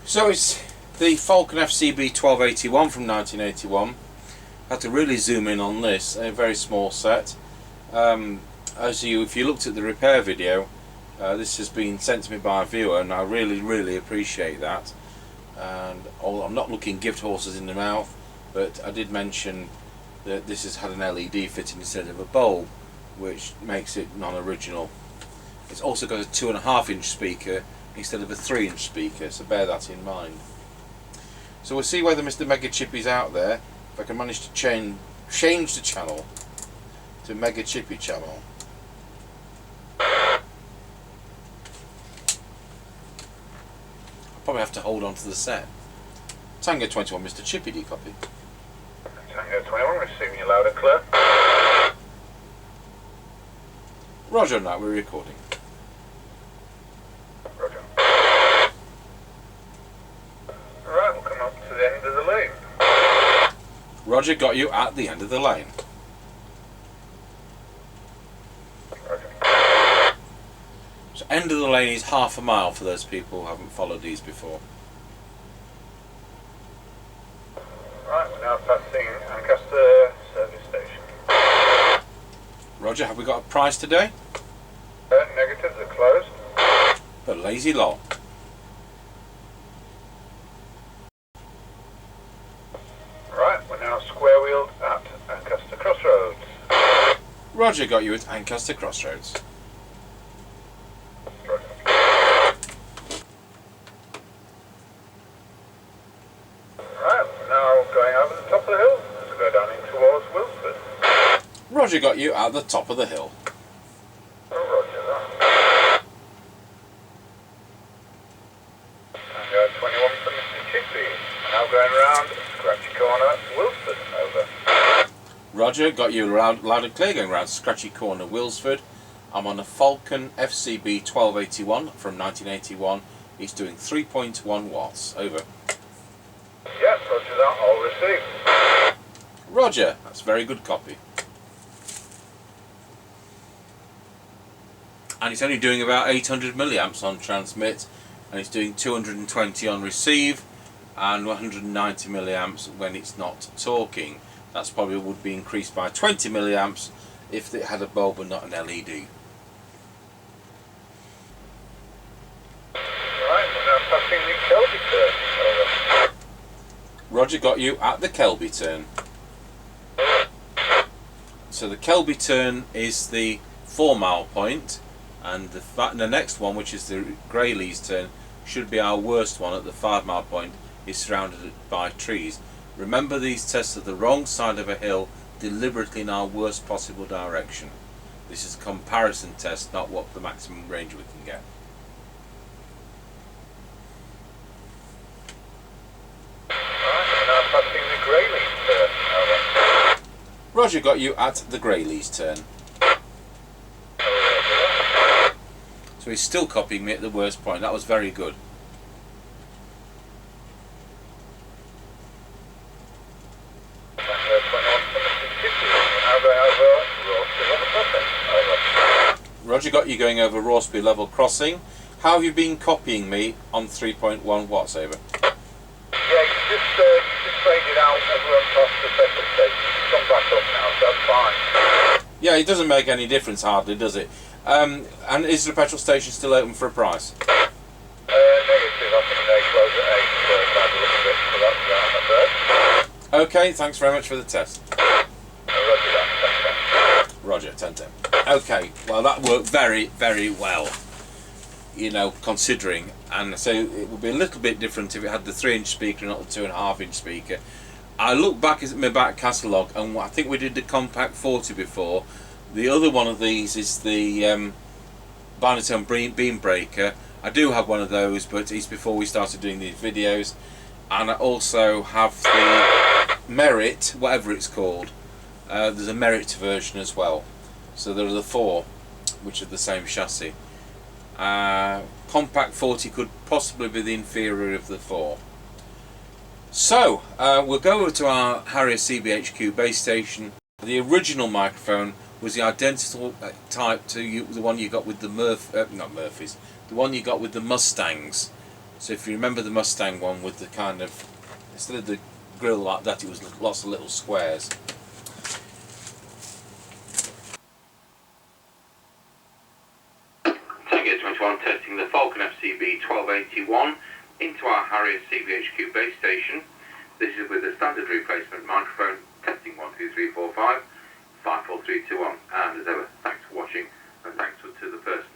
So it's the Falcon FCB1281 from 1981. I had to really zoom in on this, a very small set. If you looked at the repair video, this has been sent to me by a viewer, and I really appreciate that. And I'm not looking gift horses in the mouth, but I did mention that this has had an LED fitting instead of a bulb, which makes it non-original. It's also got a 2.5-inch speaker instead of a 3-inch speaker, so bear that in mind. So we'll see whether Mr. Mega Chippie's out there, if I can manage to change the channel to Mega Chippie channel. I'll probably have to hold on to the set. Tango 21, Mr. Chippie, do you copy? Tango 21, receiving you loud and clear. Roger on that, we're recording. Roger. Right, we'll come up to the end of the lane. Roger, got you at the end of the lane. Roger. So end of the lane is half a mile for those people who haven't followed these before. Right, we're now passing Lancaster service station. Roger, have we got a price today? Negatives are closed. But lazy lot. Right, we're now square wheeled at Lancaster Crossroads. Roger, got you at Lancaster Crossroads. Roger. Right, we're now going over the top of the hill to go down in towards Wilford. Roger, got you at the top of the hill. Roger that. Tango 21 for Mr. Chippie. Now going round Scratchy Corner, Wilford, over. Roger, got you loud and clear, going round Scratchy Corner, Wilsford. I'm on a Falcon FCB1281 from 1981. It's doing 3.1 watts. Over. Yes, roger that, all received. Roger, that's a very good copy. And it's only doing about 800 milliamps on transmit, and it's doing 220 on receive, and 190 milliamps when it's not talking. That's probably would be increased by 20 milliamps if it had a bulb and not an LED. Right, we're now passing the Kelby turn, over. Roger, got you at the Kelby turn. So the Kelby turn is the 4-mile point, and the next one, which is the Greyleys turn, should be our worst one at the 5-mile point, is surrounded by trees. Remember, these tests are the wrong side of a hill, deliberately in our worst possible direction. This is a comparison test, not what the maximum range we can get. Right, we're now passing the Greyleys turn, over. Roger, got you at the Greyleys turn. So he's still copying me at the worst point. That was very good. Tango 21 for Mr. Chippie. We're now going over Rossby Level Crossing, over. Roger, got you going over Rossby Level Crossing. How have you been copying me on 3.1 watts, over? Yeah, you just faded out everyone past the petrol station. It's gone back up now, so that's fine. Yeah, it doesn't make any difference hardly, does it? And is the petrol station still open for a price? Negative, I think they close at 8, so about a little bit, so that's that, I'm afraid. Okay, thanks very much for the test. Roger that, 10-10. Roger, 10-10. Okay, well that worked very well, you know, considering. And so it would be a little bit different if it had the 3-inch speaker and not the 2.5-inch speaker. I look back at my back catalogue, and I think we did the Compact 40 before. The other one of these is the Binatone beam breaker. I do have one of those, but it's before we started doing these videos. And I also have the Merit, whatever it's called. There's a Merit version as well. So there are the 4, which are the same chassis. Compact 40 could possibly be the inferior of the 4. So we'll go over to our Harrier CBHQ base station. The original microphone was the identical type to the one you got with the the one you got with the Mustangs. So if you remember the Mustang one with the kind of, instead of the grill like that, it was lots of little squares. Tango 21 testing the Falcon FCB1281 into our Harrier CBHQ base station. This is with a standard replacement microphone, testing 1, 2, 3, 4, 5, 5, 4, 3, 2, 1. And as ever, thanks for watching, and thanks to the person